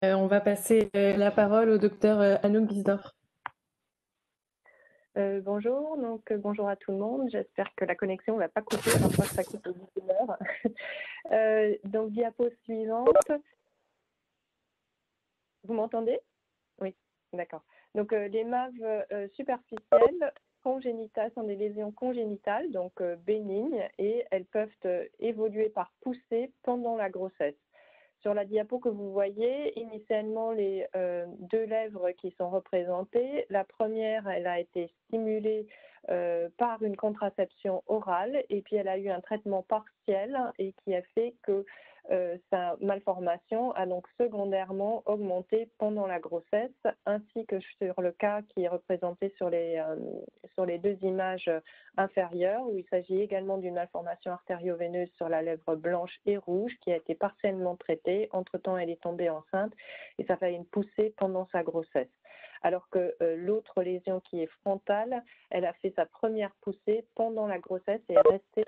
On va passer la parole au docteur Anouk Gisdorf. Bonjour, bonjour à tout le monde. J'espère que la connexion ne va pas couper, parfois ça coupe au bout d'une heure. Donc, diapo suivante. Vous m'entendez? Oui, d'accord. Donc, les MAV superficielles congénitales sont des lésions congénitales, donc bénignes, et elles peuvent évoluer par poussée pendant la grossesse. Sur la diapo que vous voyez, initialement, les deux lèvres qui sont représentées, la première, elle a été stimulée par une contraception orale et puis elle a eu un traitement partiel et qui a fait que sa malformation a donc secondairement augmenté pendant la grossesse, ainsi que sur le cas qui est représenté sur les deux images inférieures, où il s'agit également d'une malformation artério-veineuse sur la lèvre blanche et rouge qui a été partiellement traitée. Entre-temps, elle est tombée enceinte et ça fait une poussée pendant sa grossesse. Alors que l'autre lésion qui est frontale, elle a fait sa première poussée pendant la grossesse et est restée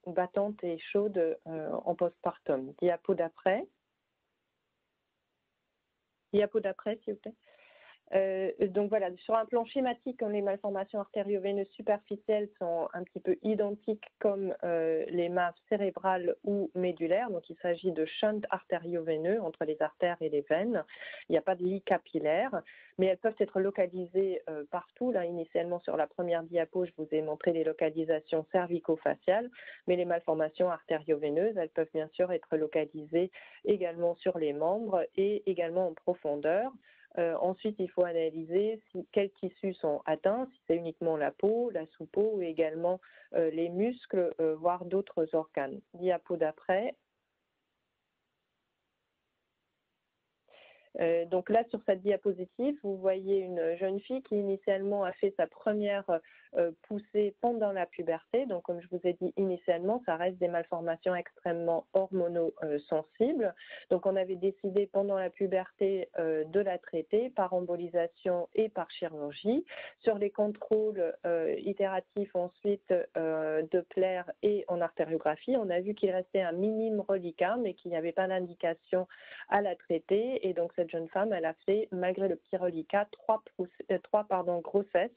battante et chaude en postpartum. Diapo d'après. Diapo d'après, s'il vous plaît. Donc voilà, sur un plan schématique, les malformations artério-veineuses superficielles sont un petit peu identiques comme les MAV cérébrales ou médulaires. Donc il s'agit de shunts artério-veineux entre les artères et les veines. Il n'y a pas de lit capillaire, mais elles peuvent être localisées partout. Là, initialement, sur la première diapo, je vous ai montré les localisations cervico-faciales, mais les malformations artério-veineuses, elles peuvent bien sûr être localisées également sur les membres et également en profondeur. Ensuite, il faut analyser quels tissus sont atteints, si c'est uniquement la peau, la sous-peau ou également les muscles, voire d'autres organes. Diapo d'après. Donc là, sur cette diapositive, vous voyez une jeune fille qui initialement a fait sa première poussée pendant la puberté. Donc comme je vous ai dit initialement, ça reste des malformations extrêmement hormono-sensibles. Donc on avait décidé pendant la puberté de la traiter par embolisation et par chirurgie. Sur les contrôles itératifs ensuite Doppler et en artériographie, on a vu qu'il restait un minime reliquat, mais qu'il n'y avait pas d'indication à la traiter. Et donc cette jeune femme, elle a fait, malgré le petit reliquat, trois grossesses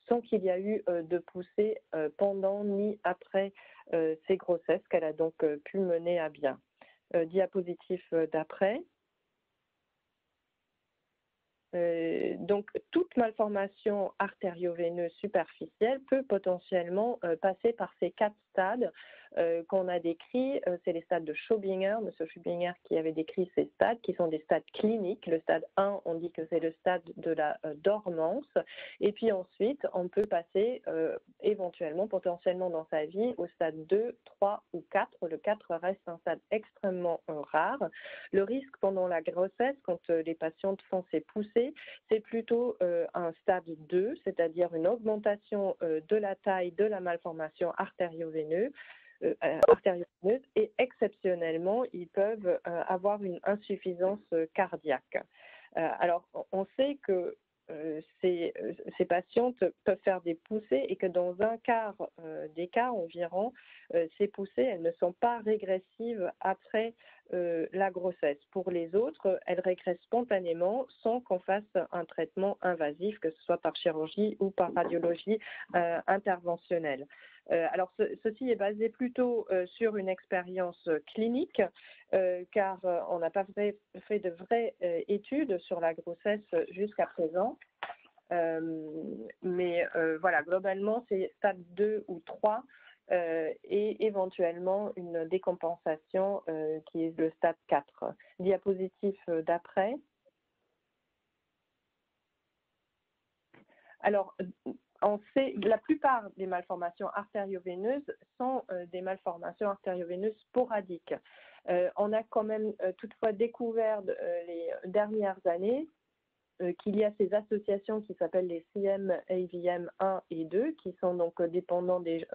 sans qu'il y a eu de poussée pendant ni après ces grossesses qu'elle a donc pu mener à bien. Diapositive d'après. Donc, toute malformation artério-veineuse superficielle peut potentiellement passer par ces 4 stades qu'on a décrits. C'est les stades de Schobinger, M. Schobinger qui avait décrit ces stades, qui sont des stades cliniques. Le stade 1, on dit que c'est le stade de la dormance. Et puis ensuite, on peut passer éventuellement, potentiellement dans sa vie, au stade 2, 3 ou 4. Le 4 reste un stade extrêmement rare. Le risque pendant la grossesse, quand les patientes font ces poussées, c'est plutôt un stade 2, c'est-à-dire une augmentation de la taille de la malformation artério-veineuse et exceptionnellement, ils peuvent avoir une insuffisance cardiaque. Alors, on sait que ces patientes peuvent faire des poussées et que dans un quart des cas environ, ces poussées, elles ne sont pas régressives après la grossesse. Pour les autres, elles régressent spontanément sans qu'on fasse un traitement invasif, que ce soit par chirurgie ou par radiologie interventionnelle. Alors, ceci est basé plutôt sur une expérience clinique, car on n'a pas fait de vraies études sur la grossesse jusqu'à présent. Mais voilà, globalement, c'est stade 2 ou 3 et éventuellement une décompensation qui est le stade 4. Diapositive d'après. Alors, on sait la plupart des malformations artério-veineuses sont des malformations artério-veineuses sporadiques. On a quand même toutefois découvert les dernières années qu'il y a ces associations qui s'appellent les CM-AVM1 et 2, qui sont donc dépendants des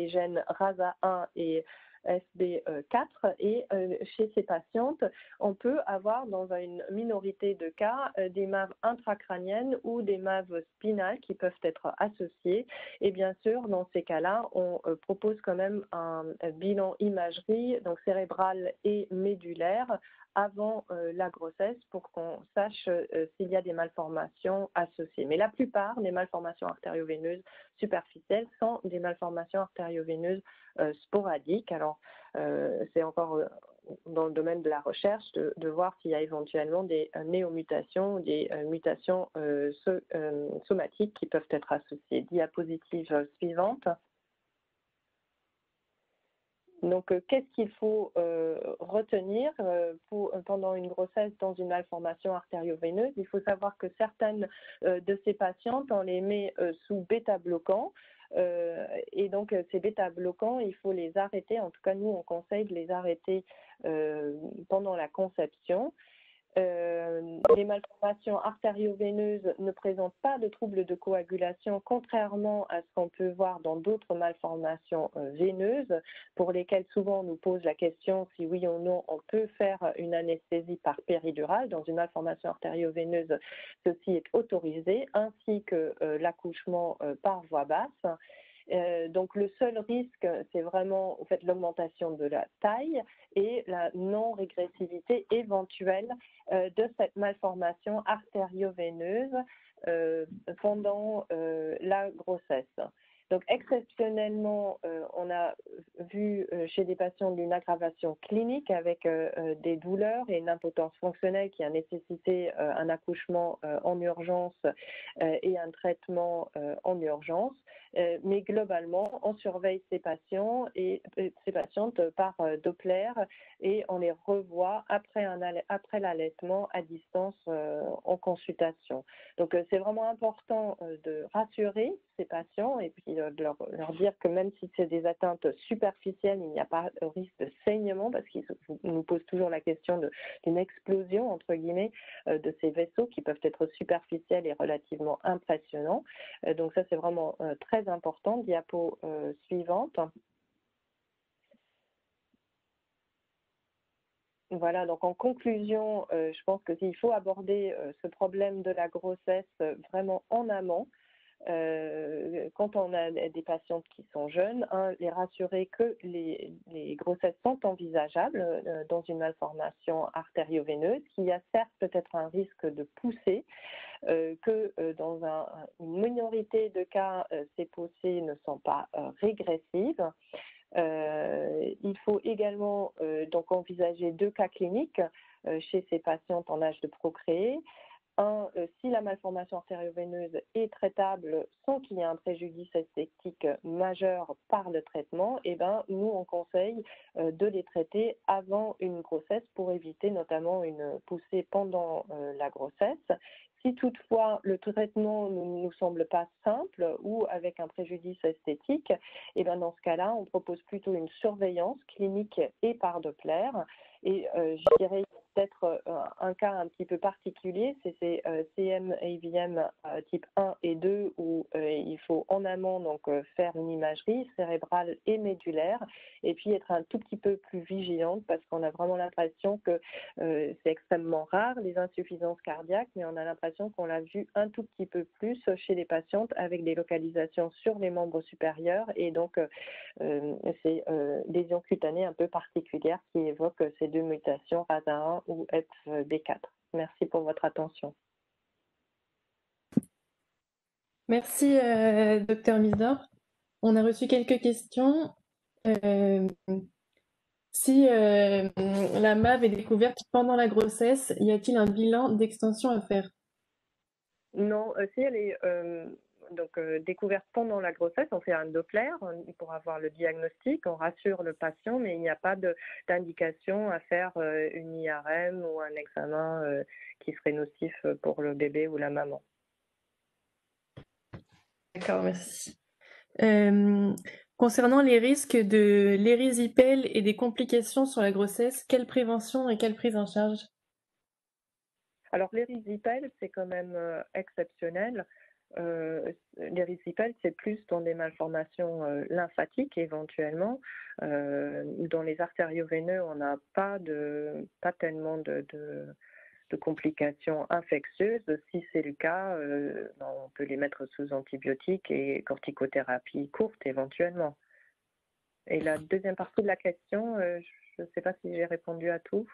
gènes RASA1 et SB4 et chez ces patientes, on peut avoir dans une minorité de cas des MAV intracrâniennes ou des MAV spinales qui peuvent être associées. Et bien sûr, dans ces cas-là, on propose quand même un bilan imagerie, donc cérébral et médulaire, avant la grossesse pour qu'on sache s'il y a des malformations associées. Mais la plupart des malformations artério-veineuses superficielles sont des malformations artério-veineuses sporadiques. Alors, c'est encore dans le domaine de la recherche de voir s'il y a éventuellement des néomutations ou des mutations somatiques qui peuvent être associées. Diapositive suivante. Donc, qu'est-ce qu'il faut retenir pendant une grossesse dans une malformation artério-veineuse? Il faut savoir que certaines de ces patientes, on les met sous bêta-bloquants. Et donc, ces bêta-bloquants, il faut les arrêter. En tout cas, nous, on conseille de les arrêter pendant la conception. Les malformations artério-veineuses ne présentent pas de troubles de coagulation, contrairement à ce qu'on peut voir dans d'autres malformations veineuses, pour lesquelles souvent on nous pose la question si oui ou non on peut faire une anesthésie par péridurale. Dans une malformation artério-veineuse, ceci est autorisé, ainsi que l'accouchement par voie basse. Donc le seul risque, c'est vraiment en fait, l'augmentation de la taille et la non-régressivité éventuelle de cette malformation artério-veineuse pendant la grossesse. Donc exceptionnellement, on a vu chez des patients une aggravation clinique avec des douleurs et une impotence fonctionnelle qui a nécessité un accouchement en urgence et un traitement en urgence. Mais globalement, on surveille ces patients et ces patientes par Doppler et on les revoit après l'allaitement à distance en consultation. Donc c'est vraiment important de rassurer ces patients et puis de leur dire que même si c'est des atteintes superficielles, il n'y a pas de risque de saignement parce qu'ils nous posent toujours la question d'une explosion, entre guillemets, de ces vaisseaux qui peuvent être superficiels et relativement impressionnants. Donc ça, c'est vraiment très important. Diapo suivante. Voilà, donc en conclusion, je pense que s'il faut aborder ce problème de la grossesse vraiment en amont, quand on a des patientes qui sont jeunes, les rassurer que les grossesses sont envisageables dans une malformation artério-veineuse, qu'il y a certes peut-être un risque de poussée, que dans une minorité de cas, ces poussées ne sont pas régressives. Il faut également donc envisager 2 cas cliniques chez ces patientes en âge de procréer. Si la malformation artério-veineuse est traitable sans qu'il y ait un préjudice esthétique majeur par le traitement, eh ben, nous, on conseille de les traiter avant une grossesse pour éviter notamment une poussée pendant la grossesse. Si toutefois le traitement ne nous semble pas simple ou avec un préjudice esthétique, eh ben, dans ce cas-là, on propose plutôt une surveillance clinique et par Doppler. Et je dirais peut-être un cas un petit peu particulier, c'est ces CM-AVM type 1 et 2 où il faut en amont donc, faire une imagerie cérébrale et médulaire et puis être un tout petit peu plus vigilante parce qu'on a vraiment l'impression que c'est extrêmement rare les insuffisances cardiaques, mais on a l'impression qu'on l'a vu un tout petit peu plus chez les patientes avec des localisations sur les membres supérieurs et donc c'est lésions cutanées un peu particulières qui évoquent ces 2 mutations RASA1 ou FB4. Merci pour votre attention. Merci, docteur Misdor. On a reçu quelques questions. Si la MAV est découverte pendant la grossesse, y a-t-il un bilan d'extension à faire? Non, si elle est découverte pendant la grossesse, on fait un Doppler pour avoir le diagnostic, on rassure le patient, mais il n'y a pas d'indication à faire une IRM ou un examen qui serait nocif pour le bébé ou la maman. D'accord, merci. Concernant les risques de l'érysipèle et des complications sur la grossesse, quelle prévention et quelle prise en charge? Alors l'érysipèle, c'est quand même exceptionnel. L'érysipèle, c'est plus dans des malformations lymphatiques éventuellement. Dans les artérioveineux, on n'a pas tellement de complications infectieuses. Si c'est le cas, on peut les mettre sous antibiotiques et corticothérapie courte éventuellement. Et la deuxième partie de la question, je ne sais pas si j'ai répondu à tout.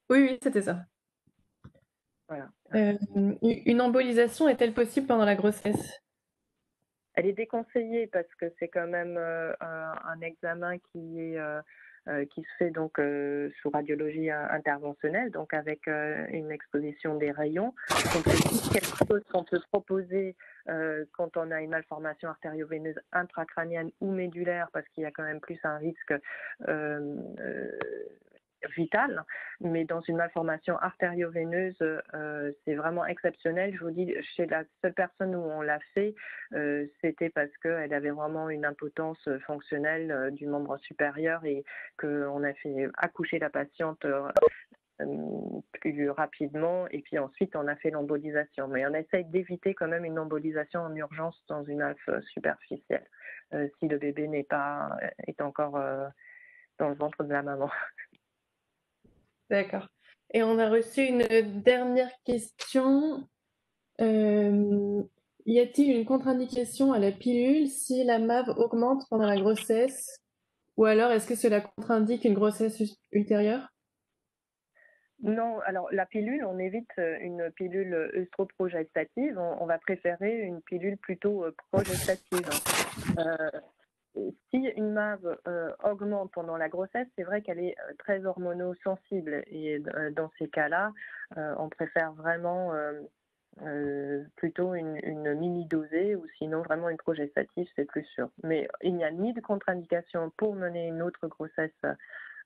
Oui, oui, c'était ça. Voilà. Une embolisation est-elle possible pendant la grossesse? Elle est déconseillée parce que c'est quand même un examen qui se fait donc sous radiologie interventionnelle, donc avec une exposition des rayons. Donc c'est plus quelque chose qu'on peut proposer quand on a une malformation artério-veineuse intracrânienne ou médulaire, parce qu'il y a quand même plus un risque vital, mais dans une malformation artério-veineuse, c'est vraiment exceptionnel. Je vous dis, chez la seule personne où on l'a fait, c'était parce qu'elle avait vraiment une impotence fonctionnelle du membre supérieur et qu'on a fait accoucher la patiente plus rapidement, et puis ensuite on a fait l'embolisation. Mais on essaye d'éviter quand même une embolisation en urgence dans une alphe superficielle, si le bébé est encore dans le ventre de la maman. D'accord. Et on a reçu une dernière question. Y a-t-il une contre-indication à la pilule si la MAV augmente pendant la grossesse? Ou alors est-ce que cela contre-indique une grossesse ultérieure? Non, alors la pilule, on évite une pilule œstroprogestative, on va préférer une pilule plutôt progestative. Si une MAV augmente pendant la grossesse, c'est vrai qu'elle est très hormonosensible et dans ces cas-là, on préfère vraiment plutôt une mini-dosée ou sinon vraiment une progestative, c'est plus sûr. Mais il n'y a ni de contre-indication pour mener une autre grossesse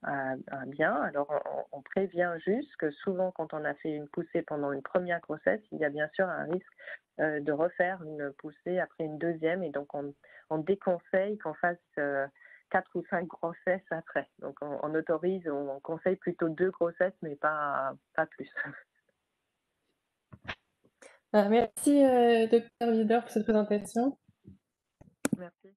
à bien. Alors on prévient juste que souvent quand on a fait une poussée pendant une première grossesse, il y a bien sûr un risque de refaire une poussée après une deuxième, et donc on déconseille qu'on fasse 4 ou 5 grossesses après. Donc on autorise, on conseille plutôt 2 grossesses, mais pas plus. Merci, docteur Widor, pour cette présentation. Merci.